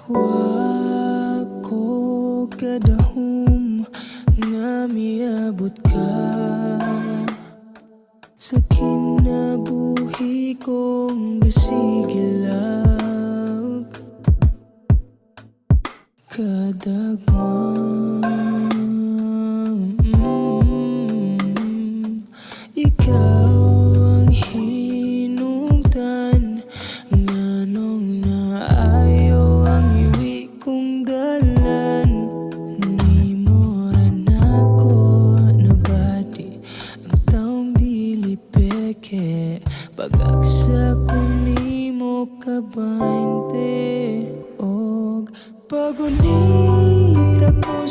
Wako kadahom nga miabot ka sa kinabuhi kong gasigilag. Kadagmang ikaw ang hinungdan, nganong naayo ang iwi kong dalan. Nimo ra nako nabati ang taong dili peke, pag-agsa ko nimo ka 20 og pagunit ako